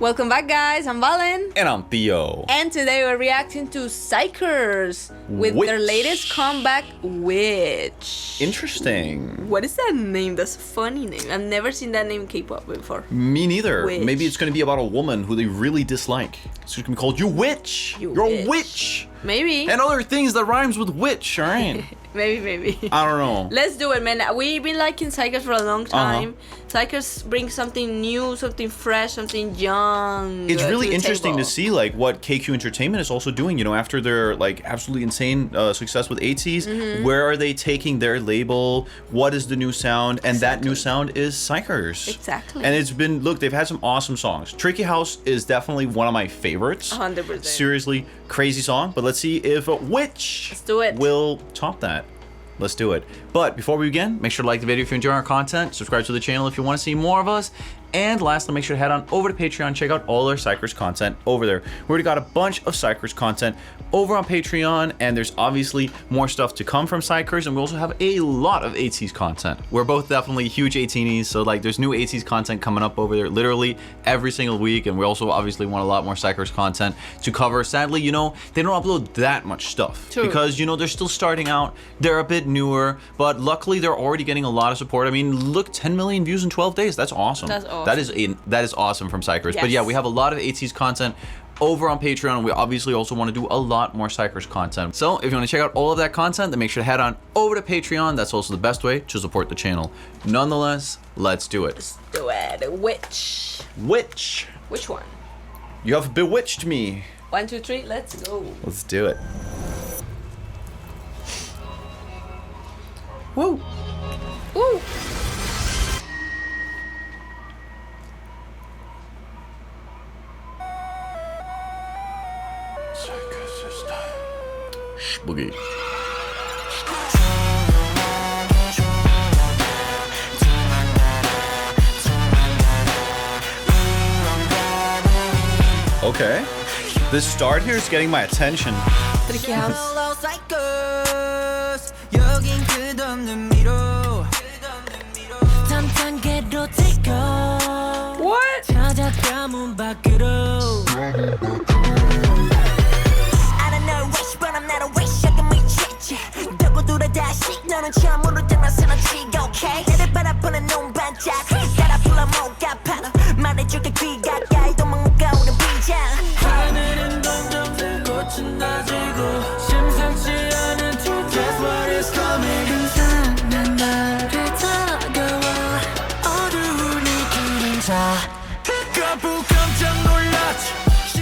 Welcome back, guys. I'm Valen. And I'm Theo. And today we're reacting to Xikers with their latest comeback, Witch. Interesting. What is that name? That's a funny name. I've never seen that name in K-pop before. Me neither. Witch. Maybe it's going to be about a woman who they really dislike. It's going to be called You Witch. You're a witch. Maybe. And other things that rhymes with witch, all right? Maybe. I don't know. Let's do it, man. We've been liking Xikers for a long time. Xikers bring something new, something fresh, something young. It's really interesting to see like what KQ Entertainment is also doing. You know, after their like absolutely insane success with ATEEZ, where are they taking their label? What is the new sound? And that new sound is Xikers. Exactly. And it's been, look, they've had some awesome songs. Tricky House is definitely one of my favorites. 100%. Seriously, crazy song. But let's see if Witch will top that. Let's do it. But before we begin, make sure to like the video if you enjoy our content, subscribe to the channel if you want to see more of us, and lastly, make sure to head on over to Patreon, check out all our Xikers content over there. We already got a bunch of Xikers content over on Patreon, and there's obviously more stuff to come from Xikers, and we also have a lot of ATEEZ content. We're both definitely huge ATEEZ, so like there's new ATEEZ content coming up over there literally every single week, and we also obviously want a lot more Xikers content to cover. Sadly, you know, they don't upload that much stuff. True. Because, you know, they're still starting out, they're a bit newer, but luckily they're already getting a lot of support. I mean, look, 10 million views in 12 days. That's awesome. That's awesome. That is awesome from Xikers. Yes. But yeah, we have a lot of ATEEZ content over on Patreon, and we obviously also want to do a lot more Xikers content. So if you want to check out all of that content, then make sure to head on over to Patreon. That's also the best way to support the channel. Nonetheless, let's do it. Let's do it. Witch. Witch. Which one? You have bewitched me. 1, 2, 3, let's go. Let's do it. Woo. Ooh. Boogie. Okay. This start here is getting my attention. Tricky House. What?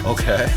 Okay.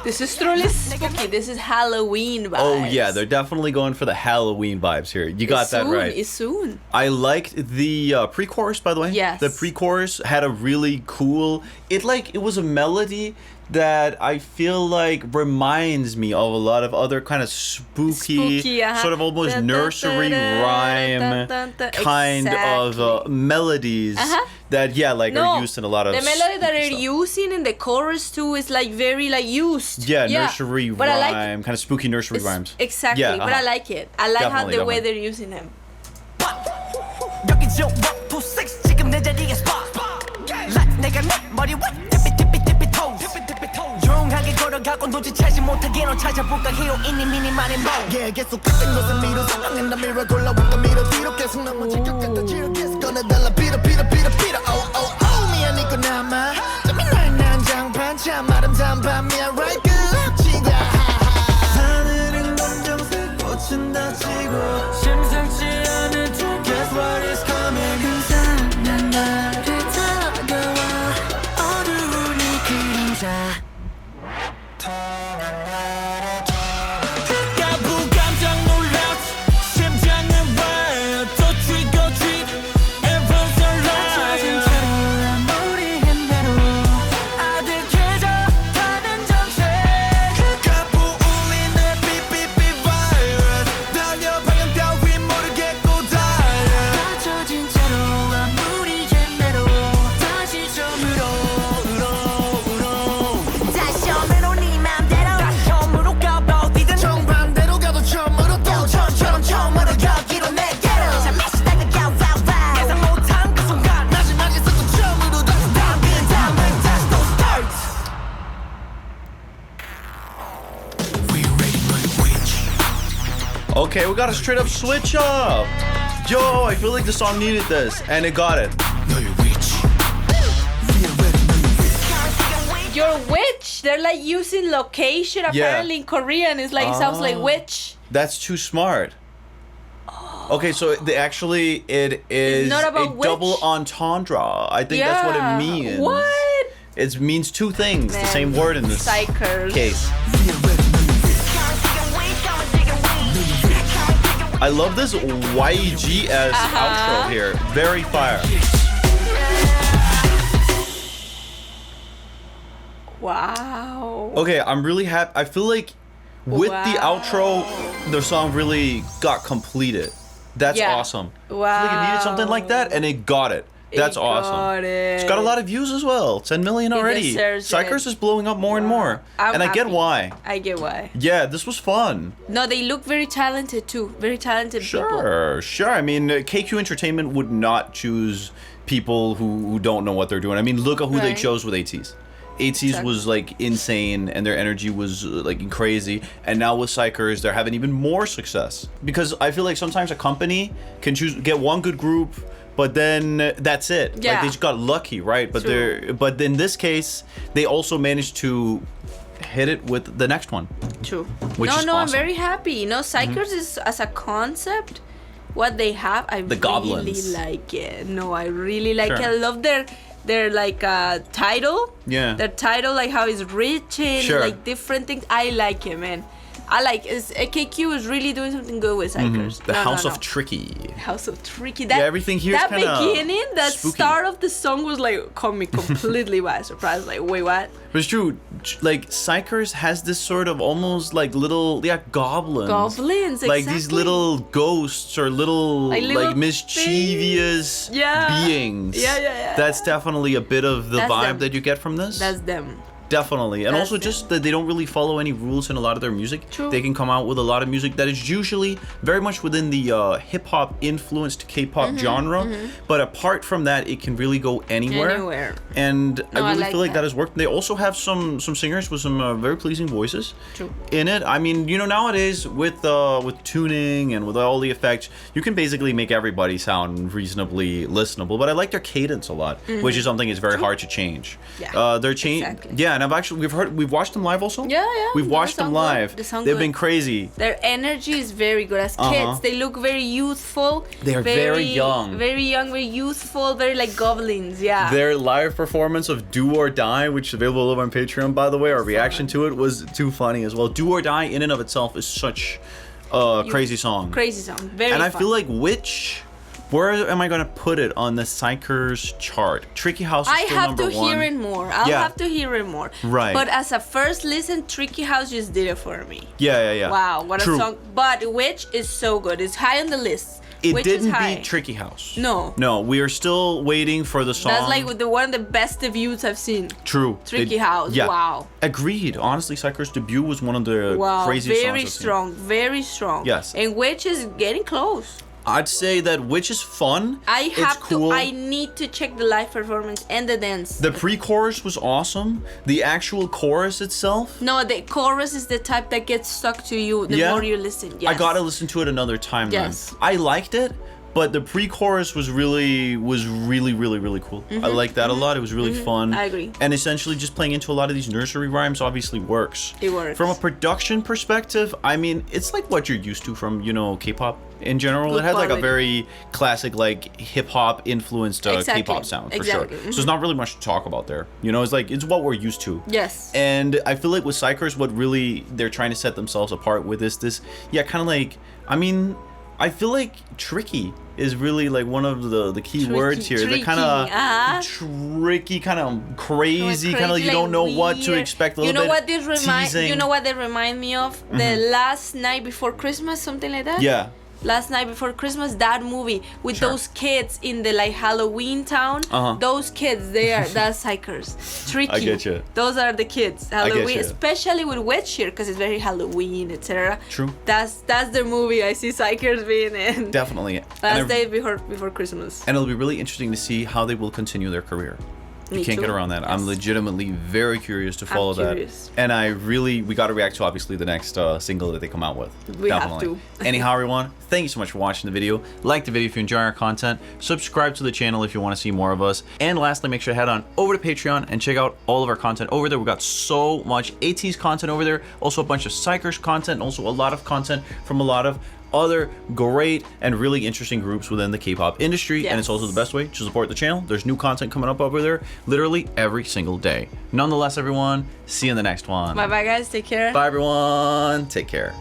This is truly spooky. This is Halloween vibes. Oh yeah, they're definitely going for the Halloween vibes here. You got that right. It's soon. I liked the pre-chorus, by the way. Yes. The pre-chorus had a really cool. It was a melody that I feel like reminds me of a lot of other kind of spooky sort of almost nursery rhyme kind of melodies that are used in a lot of the melody that they're using in the chorus too is like very like used. Nursery but rhyme, I like kind of spooky nursery rhymes. Exactly, but I like it. I like how the way they're using them. Okay, we got a straight up switch up. Yo, I feel like the song needed this, and it got it. You're a witch. They're like using location apparently in Korean. It's like it sounds like witch. That's too smart. Okay, so it is not about a witch. double entendre. I think that's what it means. What? It means two things. Man, the same word in this Xikers. case. I love this YGS outro here. Very fire. Wow. Okay, I'm really happy. I feel like with the outro, the song really got completed. That's awesome. Wow. I feel like it needed something like that, and it got it. That's awesome. It's got a lot of views as well. 10 million already. Xikers is blowing up more and more. And I get why. I get why. Yeah, this was fun. No, they look very talented too. Very talented people. Sure. I mean, KQ Entertainment would not choose people who don't know what they're doing. I mean, look at who they chose with ATEEZ. ATEEZ was like insane, and their energy was like crazy. And now with Xikers, they're having even more success. Because I feel like sometimes a company can get one good group, but then that's it. Yeah. Like they just got lucky, right? But in this case, they also managed to hit it with the next one. True. Which is awesome. I'm very happy. You know, Xikers is as a concept, what they have, I really goblins. like it. No, I really like it. I love their like title. Yeah. Their title, like how it's rich and like different things. I like it, man. I like KQ is really doing something good with Xikers. The House of Tricky. House of Tricky. Everything here is kind of beginning, that spooky. start of the song was like caught me completely by surprise. Like, wait, what? But it's true. Like Xikers has this sort of almost like little goblins. Goblins, like these little ghosts or little mischievous beings. Yeah. That's definitely a bit of the vibe that you get from this. That's them. Definitely. And also just that they don't really follow any rules in a lot of their music. True. They can come out with a lot of music that is usually very much within the hip-hop influenced K-pop genre. But apart from that, it can really go anywhere. And I really feel like that has worked. They also have some singers with some very pleasing voices in it. I mean, you know, nowadays with tuning and with all the effects, you can basically make everybody sound reasonably listenable. But I like their cadence a lot, which is something that's very hard to change. Yeah. Their Yeah, and we've watched them live also. Yeah. We've watched them live. They've been crazy. Their energy is very good as kids. They look very youthful. They're very young. Very young, very youthful, very like goblins. Yeah. Their live performance of Do or Die, which is available over on Patreon, by the way, our reaction to it was too funny as well. Do or Die in and of itself is such a crazy song. Crazy song. Very And I fun. feel like where am I going to put it on the Xikers chart? Tricky House is still number one. I have to hear it more. I'll have to hear it more. Right. But as a first listen, Tricky House just did it for me. Yeah. Wow, what a song. But Witch is so good. It's high on the list. It Witch didn't is high. beat Tricky House. No, we are still waiting for the song. That's like one of the best debuts I've seen. True. Tricky House. Yeah. Wow. Agreed. Honestly, Xikers' debut was one of the craziest songs I've seen. Very strong. Yes. And Witch is getting close. I'd say that Witch is fun. It's cool. I need to check the live performance and the dance. The pre-chorus was awesome. The actual chorus itself. No, the chorus is the type that gets stuck to you the more you listen. Yes. I gotta listen to it another time. Yes. Then. I liked it, but the pre-chorus was really cool. I liked that a lot. It was really fun. I agree. And essentially just playing into a lot of these nursery rhymes obviously works. It works. From a production perspective, I mean, it's like what you're used to from, K-pop in general. It had like a very classic like hip-hop influenced K-pop sound for sure. So there's not really much to talk about there. It's what we're used to. Yes. And I feel like with Xikers, what really they're trying to set themselves apart with this kind of like, I feel like tricky is really like one of the key words here. They're kind of tricky, kind of crazy, kind of like you don't know what to expect. A little bit teasing. You know what they remind me of? The Last Night Before Christmas, something like that. Yeah. Last Night Before Christmas, that movie with those kids in the like Halloween town. Those kids, that's Xikers. Tricky. I get you. Those are the kids. Halloween, especially with Witch here, because it's very Halloween, etc. True. That's the movie I see Xikers being in. Definitely. Last Day Before Christmas. And it'll be really interesting to see how they will continue their career. You can't get around that. Yes. I'm legitimately very curious to follow that. And we got to react to obviously the next single that they come out with. We definitely have to. Anyhow, everyone, thank you so much for watching the video. Like the video if you enjoy our content. Subscribe to the channel if you want to see more of us. And lastly, make sure to head on over to Patreon and check out all of our content over there. We've got so much AT's content over there. Also a bunch of Xikers content. And also a lot of content from a lot of other great and really interesting groups within the K-pop industry. Yes. And it's also the best way to support the channel. There's new content coming up over there literally every single day. Nonetheless, everyone, see you in the next one. Bye bye guys, take care. Bye everyone, take care.